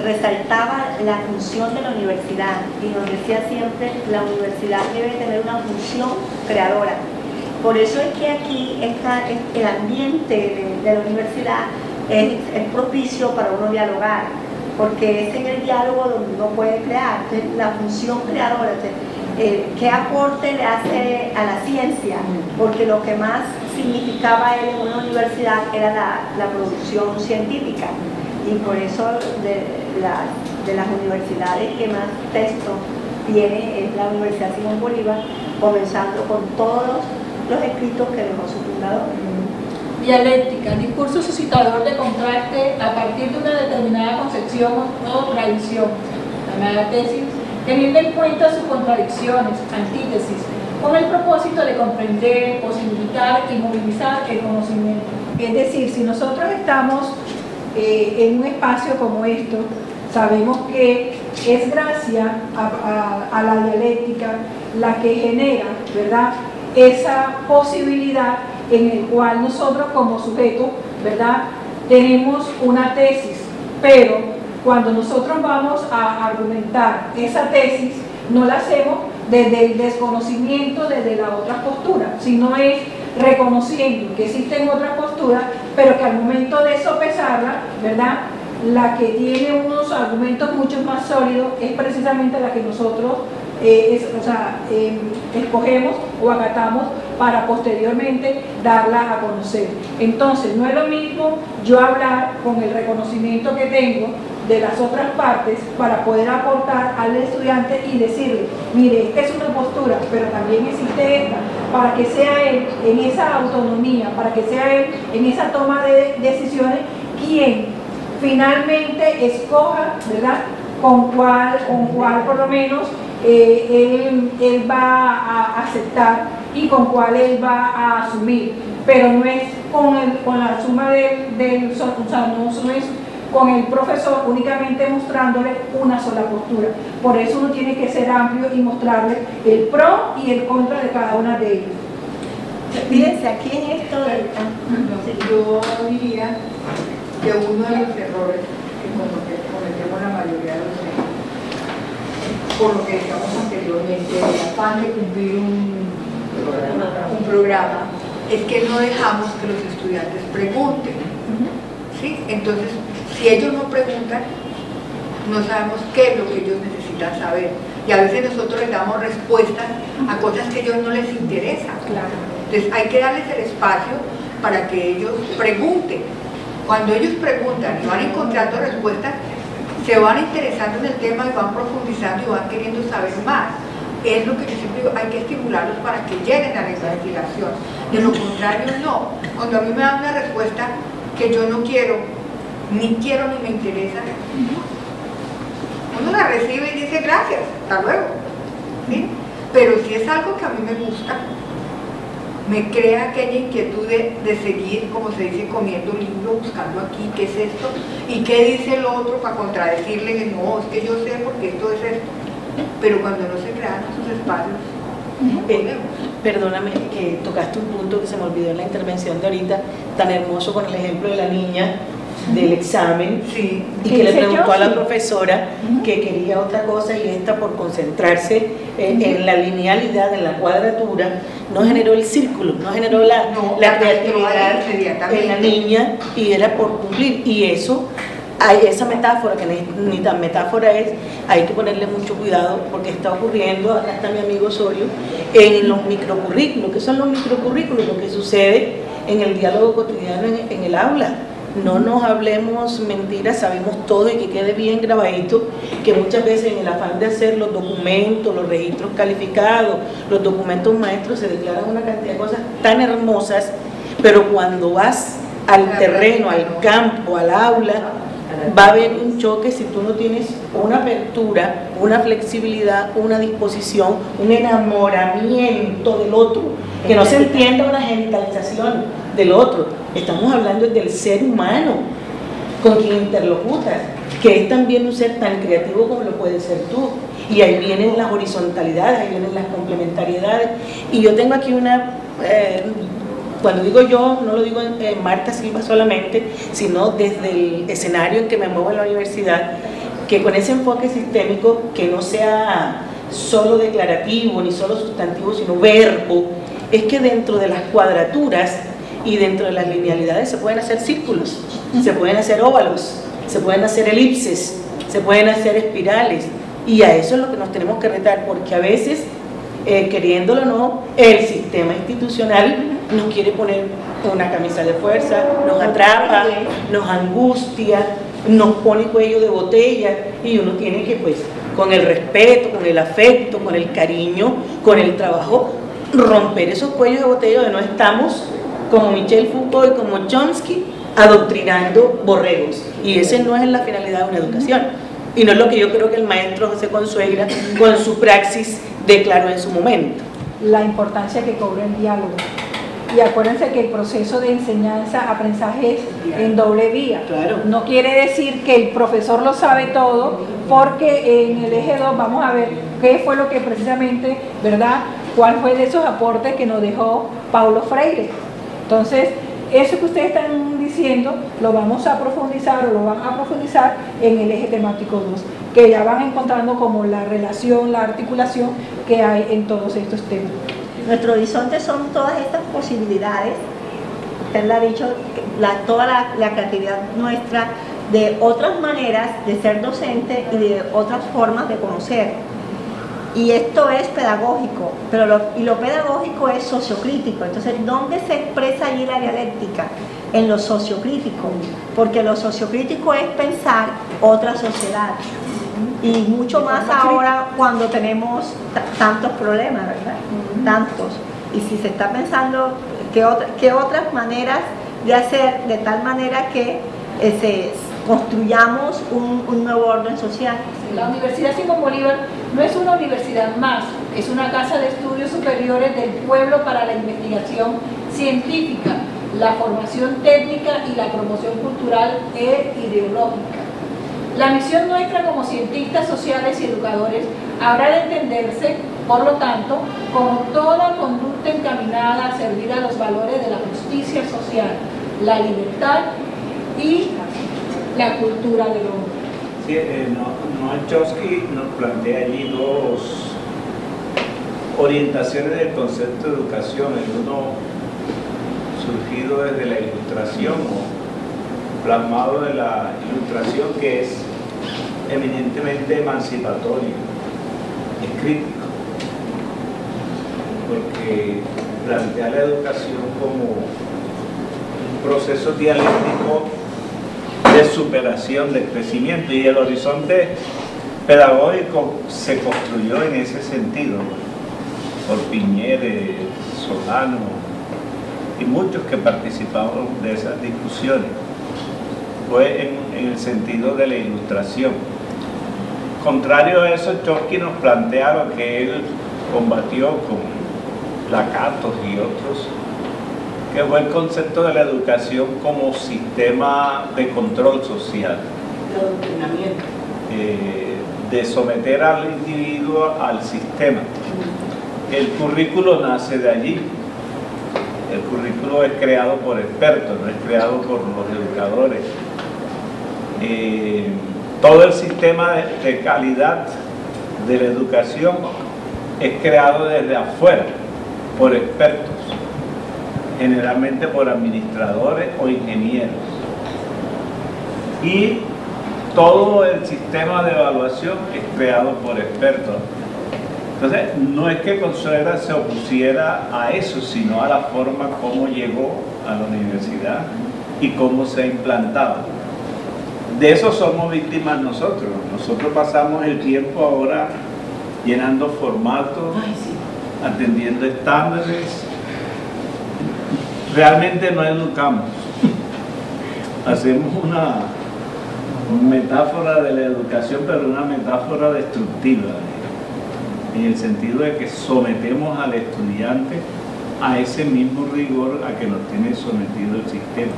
resaltaba la función de la universidad y nos decía siempre la universidad debe tener una función creadora. Por eso es que aquí el ambiente de la universidad es propicio para uno dialogar, porque es en el diálogo donde uno puede crear. Entonces, la función creadora, ¿qué aporte le hace a la ciencia? Porque lo que más significaba él en una universidad era la producción científica, y por eso de las universidades que más texto tiene es la Universidad Simón Bolívar, comenzando con todos los escritos que dejó su fundador. Dialéctica, discurso suscitador de contraste a partir de una determinada concepción o tradición, llamada tesis, teniendo en cuenta sus contradicciones, antítesis, con el propósito de comprender, posibilitar y movilizar el conocimiento. Es decir, si nosotros estamos en un espacio como esto, sabemos que es gracias a la dialéctica la que genera, ¿verdad?, esa posibilidad en el cual nosotros como sujetos, ¿verdad?, tenemos una tesis, pero cuando nosotros vamos a argumentar esa tesis, no la hacemos desde el desconocimiento, desde la otra postura, sino es reconociendo que existen otras posturas, pero que al momento de sopesarla, ¿verdad?, la que tiene unos argumentos mucho más sólidos es precisamente la que nosotros escogemos o acatamos para posteriormente darla a conocer. Entonces, no es lo mismo yo hablar con el reconocimiento que tengo de las otras partes para poder aportar al estudiante y decirle, mire, esta es una postura, pero también existe esta, para que sea él en esa autonomía, para que sea él en esa toma de decisiones quien finalmente escoja, ¿verdad?, con cuál por lo menos él va a aceptar y con cuál él va a asumir, pero no es con la suma no es con el profesor únicamente mostrándole una sola postura. Por eso uno tiene que ser amplio y mostrarle el pro y el contra de cada una de ellas. Fíjense, aquí en esto yo diría que uno de los errores que cometemos la mayoría de los niños, por lo que decíamos anteriormente, el afán de cumplir un programa, es que no dejamos que los estudiantes pregunten, ¿sí? Entonces, si ellos no preguntan, no sabemos qué es lo que ellos necesitan saber, y a veces nosotros les damos respuestas a cosas que a ellos no les interesan. Entonces hay que darles el espacio para que ellos pregunten. Cuando ellos preguntan y van encontrando respuestas, se van interesando en el tema y van profundizando y van queriendo saber más. Es lo que yo siempre digo, hay que estimularlos para que lleguen a la investigación. De lo contrario, no. Cuando a mí me dan una respuesta que yo no quiero ni me interesa, uno la recibe y dice gracias, hasta luego, ¿sí? Pero si es algo que a mí me gusta, me crea aquella inquietud de seguir, como se dice, comiendo libro, buscando aquí qué es esto y qué dice el otro para contradecirle que no, es que yo sé porque esto es esto. Pero cuando no se crean esos espacios, no podemos. Perdóname que tocaste un punto que se me olvidó en la intervención de ahorita, tan hermoso con el ejemplo de la niña del examen, sí, y que le preguntó a la profesora que quería otra cosa y esta, por concentrarse en la linealidad, en la cuadratura, no generó el círculo, no generó la creatividad en la niña, y era por cumplir. Y eso, hay esa metáfora, que ni tan metáfora es, hay que ponerle mucho cuidado porque está ocurriendo, acá está mi amigo Osorio, en los microcurrículos. ¿Qué son los microcurrículos? Lo que sucede en el diálogo cotidiano en el aula. No nos hablemos mentiras, sabemos todo, y que quede bien grabadito que muchas veces en el afán de hacer los documentos, los registros calificados, los documentos maestros, se declaran una cantidad de cosas tan hermosas, pero cuando vas al terreno, al campo, al aula, va a haber un choque si tú no tienes una apertura, una flexibilidad, una disposición, un enamoramiento del otro, que no se entienda una genitalización del otro. Estamos hablando del ser humano con quien interlocutas, que es también un ser tan creativo como lo puede ser tú. Y ahí vienen las horizontalidades, ahí vienen las complementariedades. Y yo tengo aquí una, cuando digo yo, no lo digo en Marta Silva solamente, sino desde el escenario en que me muevo en la universidad, que con ese enfoque sistémico, que no sea solo declarativo ni solo sustantivo, sino verbo, es que dentro de las cuadraturas y dentro de las linealidades se pueden hacer círculos, se pueden hacer óvalos, se pueden hacer elipses, se pueden hacer espirales, y a eso es lo que nos tenemos que retar, porque a veces, queriéndolo o no, el sistema institucional nos quiere poner una camisa de fuerza, nos atrapa, nos angustia, nos pone cuello de botella, y uno tiene que, pues, con el respeto, con el afecto, con el cariño, con el trabajo, romper esos cuellos de botella de no estamos, como Michel Foucault y como Chomsky, adoctrinando borregos, y esa no es la finalidad de una educación, y no es lo que yo creo que el maestro José Consuegra con su praxis declaró en su momento. La importancia que cobra el diálogo. Y acuérdense que el proceso de enseñanza-aprendizaje es en doble vía. Claro. No quiere decir que el profesor lo sabe todo, porque en el eje 2 vamos a ver qué fue lo que precisamente, ¿verdad? ¿Cuál fue de esos aportes que nos dejó Paulo Freire? Entonces, eso que ustedes están diciendo lo vamos a profundizar, o lo van a profundizar en el eje temático 2, que ya van encontrando como la relación, la articulación que hay en todos estos temas. Nuestro horizonte son todas estas posibilidades, usted le ha dicho, toda la creatividad nuestra, de otras maneras de ser docente y de otras formas de conocer. Y esto es pedagógico, pero lo pedagógico es sociocrítico. Entonces, ¿dónde se expresa allí la dialéctica? En lo sociocrítico, porque lo sociocrítico es pensar otra sociedad. Y mucho más ahora cuando tenemos tantos problemas, ¿verdad? Tantos. Y si se está pensando qué otras maneras de hacer de tal manera que construyamos un nuevo orden social. La Universidad Simón Bolívar no es una universidad más, es una casa de estudios superiores del pueblo para la investigación científica, la formación técnica y la promoción cultural e ideológica. La misión nuestra como cientistas sociales y educadores habrá de entenderse, por lo tanto, como toda conducta encaminada a servir a los valores de la justicia social, la libertad y la cultura del hombre. Sí, Noam Chomsky nos plantea allí dos orientaciones del concepto de educación, el uno surgido desde la ilustración o plasmado de la ilustración, que es eminentemente emancipatorio, es crítico, porque plantea la educación como un proceso dialéctico de superación, de crecimiento, y el horizonte pedagógico se construyó en ese sentido por Piñeres, Solano y muchos que participaron de esas discusiones. Fue en el sentido de la ilustración. Contrario a eso, Chomsky nos plantea lo que él combatió con Lakatos y otros, que fue el concepto de la educación como sistema de control social, de someter al individuo al sistema. El currículo nace de allí. El currículo es creado por expertos, no es creado por los educadores. Todo el sistema de calidad de la educación es creado desde afuera, por expertos, generalmente por administradores o ingenieros. Y todo el sistema de evaluación es creado por expertos. Entonces, no es que Consuegra se opusiera a eso, sino a la forma como llegó a la universidad y cómo se ha implantado. De eso somos víctimas nosotros. Nosotros pasamos el tiempo ahora llenando formatos, atendiendo estándares. Realmente no educamos. Hacemos una metáfora de la educación, pero una metáfora destructiva, en el sentido de que sometemos al estudiante a ese mismo rigor a que nos tiene sometido el sistema.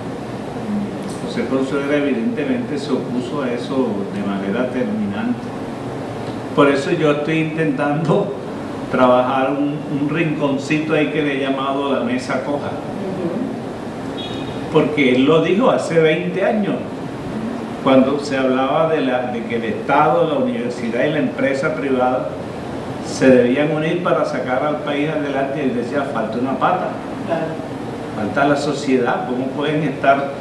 José Consuegra evidentemente se opuso a eso de manera terminante. por eso yo estoy intentando trabajar un rinconcito ahí que le he llamado la mesa coja. Porque él lo dijo hace 20 años, cuando se hablaba de que el Estado, la universidad y la empresa privada se debían unir para sacar al país adelante, y él decía, falta una pata, falta la sociedad. ¿Cómo pueden estar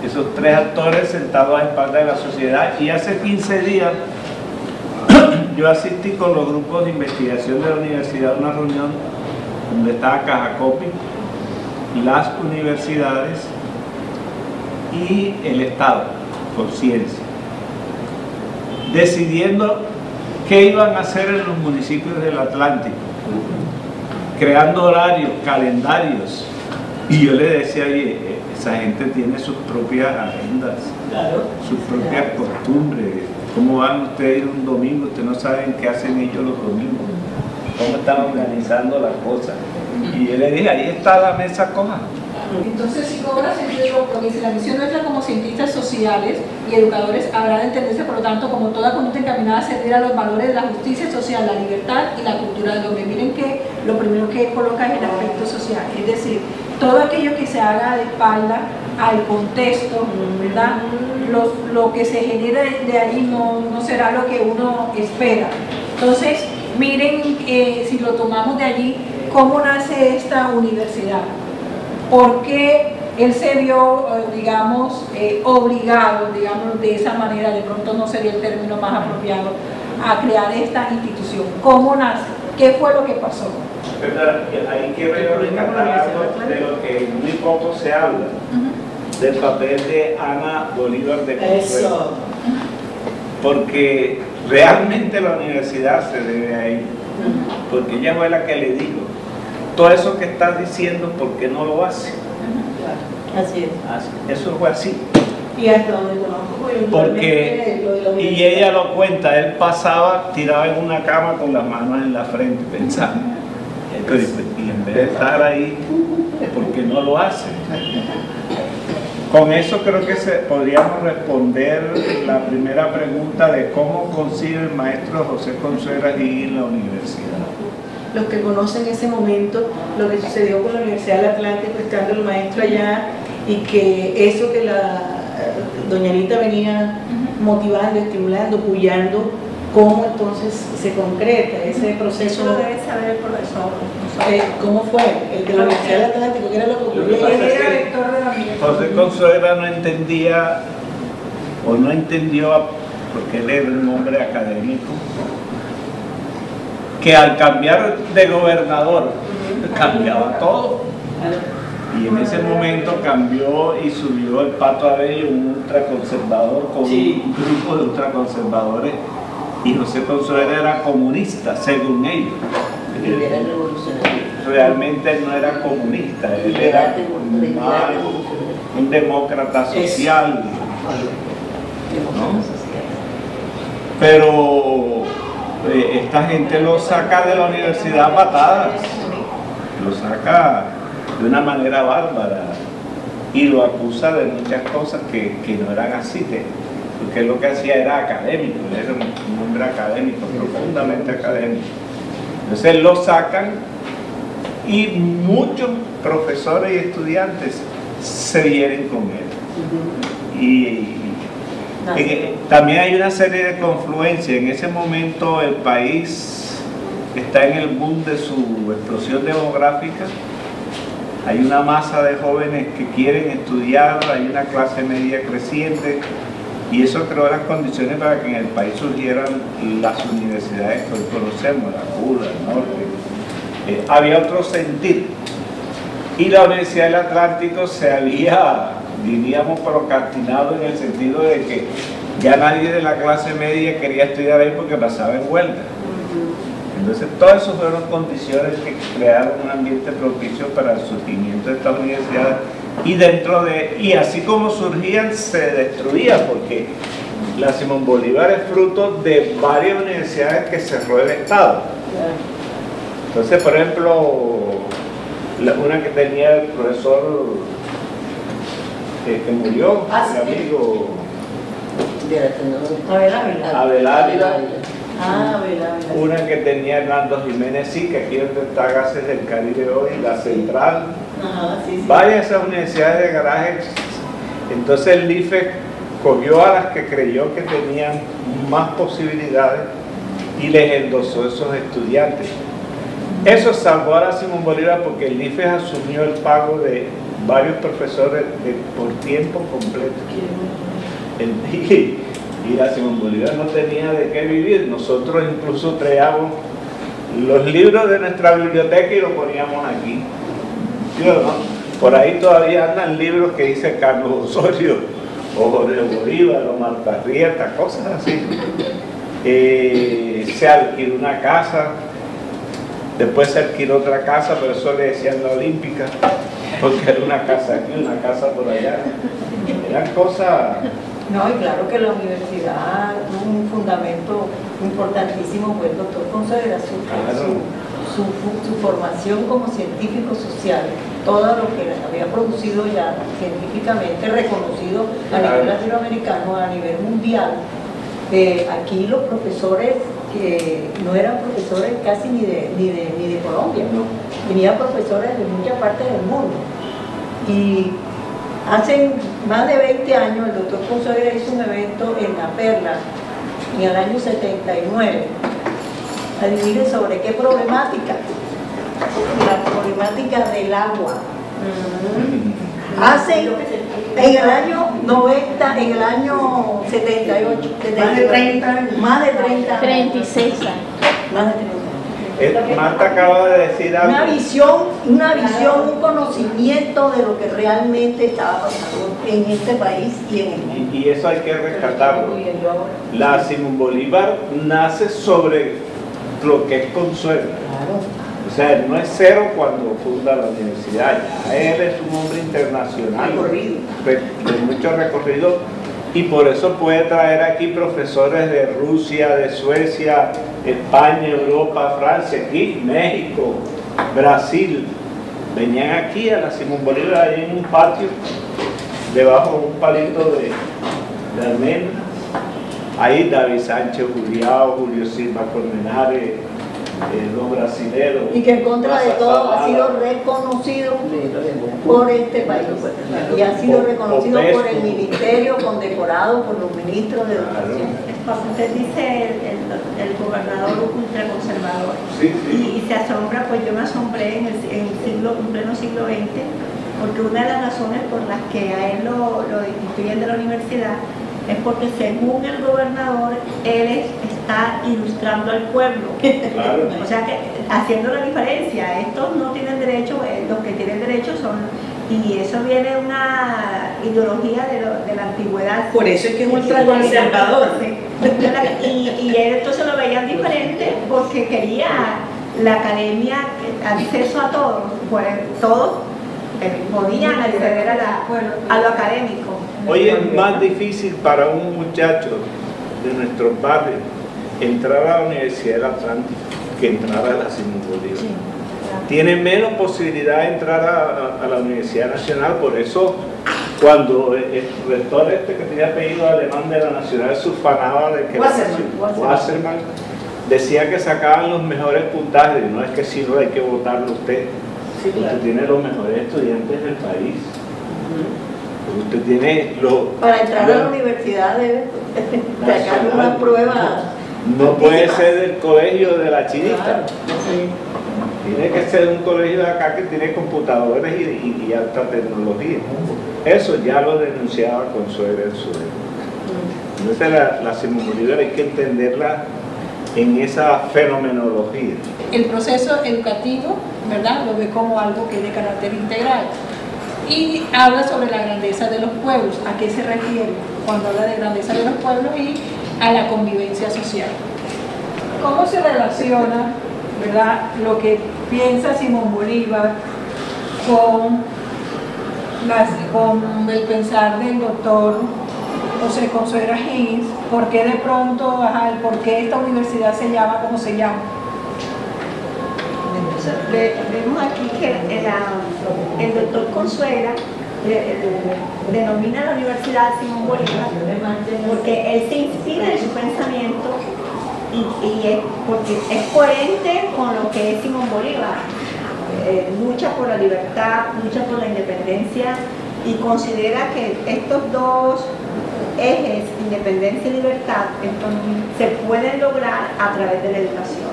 esos tres actores sentados a espaldas de la sociedad? Y hace 15 días yo asistí con los grupos de investigación de la universidad a una reunión donde estaba Cajacopi, las universidades y el Estado, por ciencia, decidiendo qué iban a hacer en los municipios del Atlántico, creando horarios, calendarios. Y yo le decía, oye, esa gente tiene sus propias agendas, sus propias costumbres. ¿Cómo van ustedes a ir un domingo? Ustedes no saben qué hacen ellos los domingos, cómo están organizando las cosas. Y yo le dije, ahí está la mesa coja. Entonces, si cobra sentido lo que dice la misión nuestra como cientistas sociales y educadores, habrá de entenderse, por lo tanto, como toda conducta encaminada a servir a los valores de la justicia social, la libertad y la cultura del hombre. Miren que lo primero que coloca es el aspecto social, es decir, todo aquello que se haga de espalda al contexto, ¿verdad? Lo que se genere de ahí no será lo que uno espera. Entonces, miren, si lo tomamos de allí, cómo nace esta universidad. Porque él se vio, digamos, obligado, digamos, de esa manera, de pronto no sería el término más apropiado, a crear esta institución. ¿Cómo nace? ¿Qué fue lo que pasó? Ahí quiero rescatar de lo que muy poco se habla, del papel de Ana Bolívar de Consuelo. Porque realmente la universidad se debe a ella, porque ella fue la que le dijo, todo eso que estás diciendo, ¿por qué no lo hace? Así es. Eso fue así. Y hasta donde conozco, porque, y ella lo cuenta, él pasaba, tiraba en una cama con las manos en la frente, pensando. Y en vez de estar ahí, ¿por qué no lo hace? Con eso creo que podríamos responder la primera pregunta de cómo consigue el maestro José Consuelo ir en la universidad. Los que conocen ese momento, lo que sucedió con la Universidad del Atlántico, estando el maestro allá, y que eso que la doña Anita venía motivando, estimulando, apoyando, cómo entonces se concreta ese proceso. Lo debe saber el profesor. ¿Cómo fue? El de la Universidad del Atlántico, ¿qué era lo que ocurrió? Él era rector de la universidad. José Consuelo no entendía, o no entendió, porque él era un hombre académico, que al cambiar de gobernador cambiaba todo. Y en ese momento cambió y subió el Pato Abello, un ultraconservador, con un grupo de ultraconservadores, y José Consuelo era comunista, según ellos. Era revolucionario. Realmente no era comunista, él era un demócrata social. Pero esta gente lo saca de la universidad a patadas, lo saca de una manera bárbara y lo acusa de muchas cosas que no eran así, porque él lo que hacía era académico, él era un hombre académico, profundamente académico. Entonces lo sacan y muchos profesores y estudiantes se vienen con él. Y también hay una serie de confluencias. En ese momento el país está en el boom de su explosión demográfica. Hay una masa de jóvenes que quieren estudiar, hay una clase media creciente, y eso creó las condiciones para que en el país surgieran las universidades que hoy conocemos, la CULA, el Norte. Había otro sentir, y la Universidad del Atlántico se había, diríamos, procrastinado en el sentido de que ya nadie de la clase media quería estudiar ahí porque pasaba en huelga. Entonces todas esas fueron condiciones que crearon un ambiente propicio para el surgimiento de estas universidades, y así como surgían, se destruían, porque la Simón Bolívar es fruto de varias universidades que cerró el Estado. Entonces, por ejemplo, una que tenía el profesor que murió, el amigo Abel Ávila. Una que tenía Hernando Jiménez, sí, que aquí donde está Gases del Caribe hoy, la central. Varias esas universidades de garajes. Entonces el IFE cogió a las que creyó que tenían más posibilidades y les endosó esos estudiantes. Eso salvó a la Simón Bolívar porque el IFE asumió el pago de varios profesores por tiempo completo. Y la Simón Bolívar no tenía de qué vivir. Nosotros incluso traíamos los libros de nuestra biblioteca y los poníamos aquí. ¿Sí o no? Por ahí todavía andan libros que dice Carlos Osorio, o Jorge Bolívar, o Marta Rieta, cosas así. Se alquiló una casa, después se alquiló otra casa, pero eso le decían la Olímpica, porque era una casa aquí, una casa por allá. Eran cosas... No, y claro que la universidad tuvo un fundamento importantísimo, pues el doctor Consuegra, su formación como científico social, todo lo que había producido ya científicamente reconocido a nivel latinoamericano, a nivel mundial. Aquí los profesores que no eran profesores casi ni de Colombia, ¿no? Venían profesores de muchas partes del mundo. Y hace más de 20 años el doctor Consuegra hizo un evento en La Perla, en el año 79. Adivinen sobre qué problemática. La problemática del agua. Hace, en el año 90, en el año 78, más de 30 años. Más de 30 años. 36 años. Más de 30 años. Marta acaba de decir algo. Una visión, un conocimiento de lo que realmente estaba pasando en este país y en el mundo. Y eso hay que rescatarlo. La Simón Bolívar nace sobre lo que es Consuelo. O sea, él no es cero cuando funda la universidad. Ya él es un hombre internacional de mucho recorrido y por eso puede traer aquí profesores de Rusia, de Suecia, España, Europa, Francia, aquí, México, Brasil. Venían aquí a la Simón Bolívar ahí en un patio, debajo de un palito de almendra. Ahí David Sánchez Juliao, Julio Silva Colmenares, los brasileños. Y que en contra de todo ha sido reconocido por este país. Y ha sido reconocido por el ministerio, condecorado por los ministros de educación. Usted dice el gobernador ultraconservador. Y se asombra, pues yo me asombré en pleno siglo XX, porque una de las razones por las que a él lo destituyen de la universidad es porque según el gobernador, él está ilustrando al pueblo. Claro. O sea, que haciendo la diferencia, estos no tienen derecho, los que tienen derecho son... Y eso viene de una ideología de la antigüedad. Por eso es que es ultraconservador. Y él entonces lo veían diferente porque quería la academia acceso a todos, pues todos podían acceder a lo académico. Hoy es más difícil para un muchacho de nuestros barrios entrar a la Universidad del Atlántico que entrar a la Simón Bolívar. Sí, claro. Tiene menos posibilidad de entrar a la Universidad Nacional, por eso cuando el rector que tenía apellido alemán de la Nacional se ufanaba de que Wasserman decía que sacaban los mejores puntajes, no es que si no hay que votarlo usted, sí, claro. Usted tiene los mejores estudiantes del país. Usted tiene para entrar a la universidad debe sacar una prueba. No puede ser del colegio de la Chinita. Claro, sí. Tiene que ser un colegio de acá que tiene computadores y alta tecnología. Eso ya lo denunciaba Consuegra en su época. Entonces la Simón Bolívar hay que entenderla en esa fenomenología. El proceso educativo, ¿verdad?, lo ve como algo que es de carácter integral. Y habla sobre la grandeza de los pueblos. ¿A qué se refiere cuando habla de grandeza de los pueblos y a la convivencia social? ¿Cómo se relaciona, ¿verdad?, lo que piensa Simón Bolívar con el pensar del doctor José Consuegra Higgins? ¿Por qué de pronto, por qué esta universidad se llama como se llama? Vemos aquí que el doctor Consuegra denomina la Universidad Simón Bolívar porque él se inspira en su pensamiento porque es coherente con lo que es Simón Bolívar. Lucha por la libertad, lucha por la independencia y considera que estos dos ejes, independencia y libertad, se pueden lograr a través de la educación.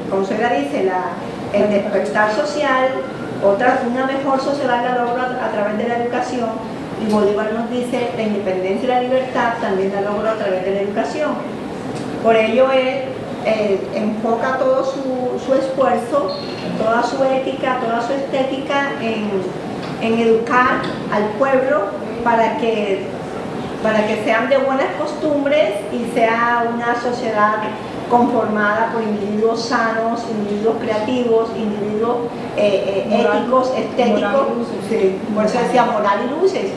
Como Soyla dice, el despertar social, una mejor sociedad la logra a través de la educación, y Bolívar nos dice la independencia y la libertad también la logra a través de la educación. Por ello él enfoca todo su esfuerzo, toda su ética, toda su estética en educar al pueblo para que sean de buenas costumbres y sea una sociedad conformada por individuos sanos, individuos creativos, individuos éticos, estéticos, por eso decía moral y luces.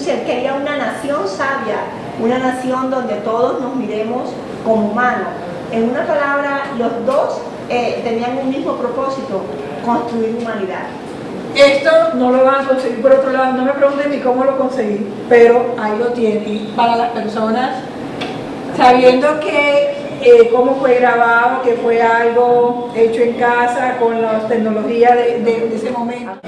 Él quería una nación sabia, una nación donde todos nos miremos como humanos. En una palabra, los dos tenían un mismo propósito: construir humanidad. Esto no lo van a conseguir por otro lado, no me pregunten ni cómo lo conseguí, pero ahí lo tienen. Para las personas, sabiendo que cómo fue grabado, que fue algo hecho en casa con las tecnologías de ese momento.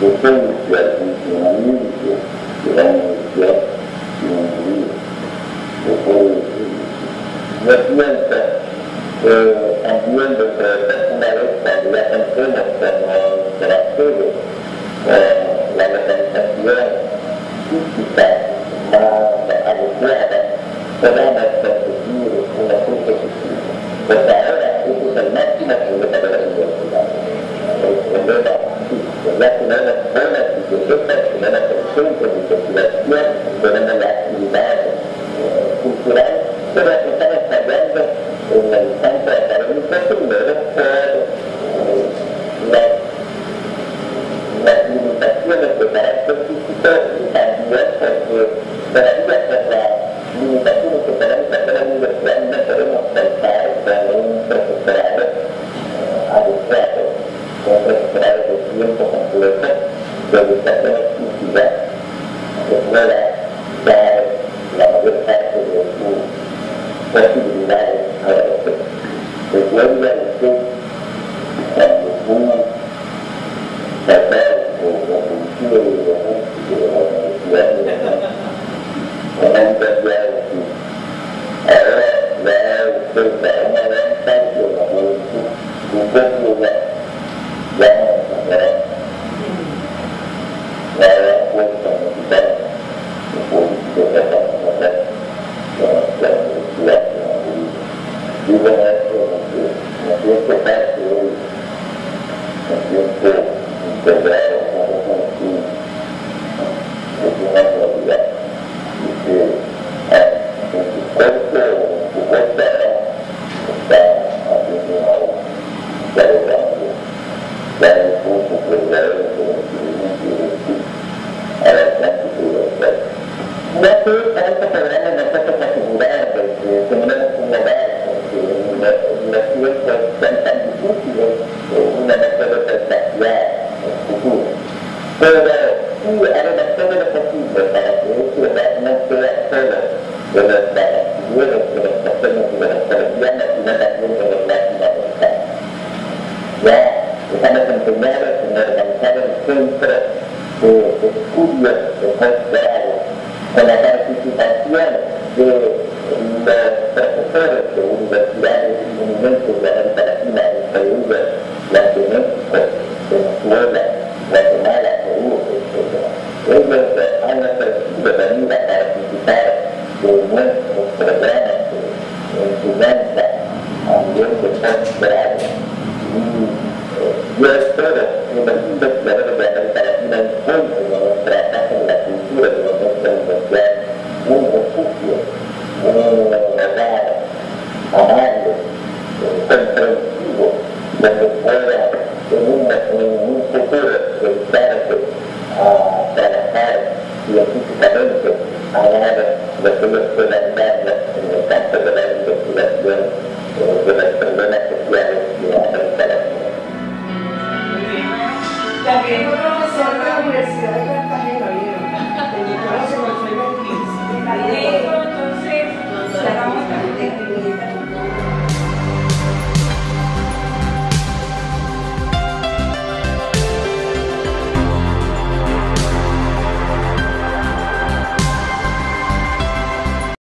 docencia, el funcionamiento de la universidad Yo pienso también dentro de una vez cuando ya contemos con la sede, la localización física más adecuada, podamos conseguir un asunto positivo. Porque ahora ese es el máximo problema de la universidad. El problema ya tenemos buenas bibliotecas, tenemos el centro de investigación, tenemos la actividad cultural, pero estamos fallando en el campo académico primero por las limitaciones de carácter físico y también porque todavía por las limitaciones económicas de la universidad no podemos contar con un profesorado adecuado, con un profesorado de tiempo completo de educación exclusiva que pueda dar la mayor parte de sus posibilidades a la doctora. Recuerda usted cuando fui tratado por la policía de la universidad con un cambiado aquí. Ahora ya usted para una gran parte de la juventud un poco ya no encontrará la gran fuerza mexicana de política que vamos a hacer con la universidad. Y bueno, esto me siento parte hoy, me siento integrado con los conocidos, es una realidad. Y que en su cuerpo, en su vuelta, está haciendo algo, está logrando dar el curso verdadero de conocimiento y de al alcance de libertad. No sé, para este programa nosotros asegurar que tenemos un hogar, porque los tiempos son tan difíciles, una no puede perspectivar el futuro. Pero sí, haremos todo lo posible para que este hogar no sea solo de los brasileños, de los paseños y de los colombianos, sino también de los latinoamericanos. Ya estamos empeñados en organizar el centro de estudios de posgrado con la participación de los profesores de universidades eminentes de América Latina, entre ellos las de México, Venezuela, Guatemala, Perú, etc. Ellos han ofrecido venir a participar de nuestros programas de enseñanza a nivel de posgrado. Y yo espero que los investigadores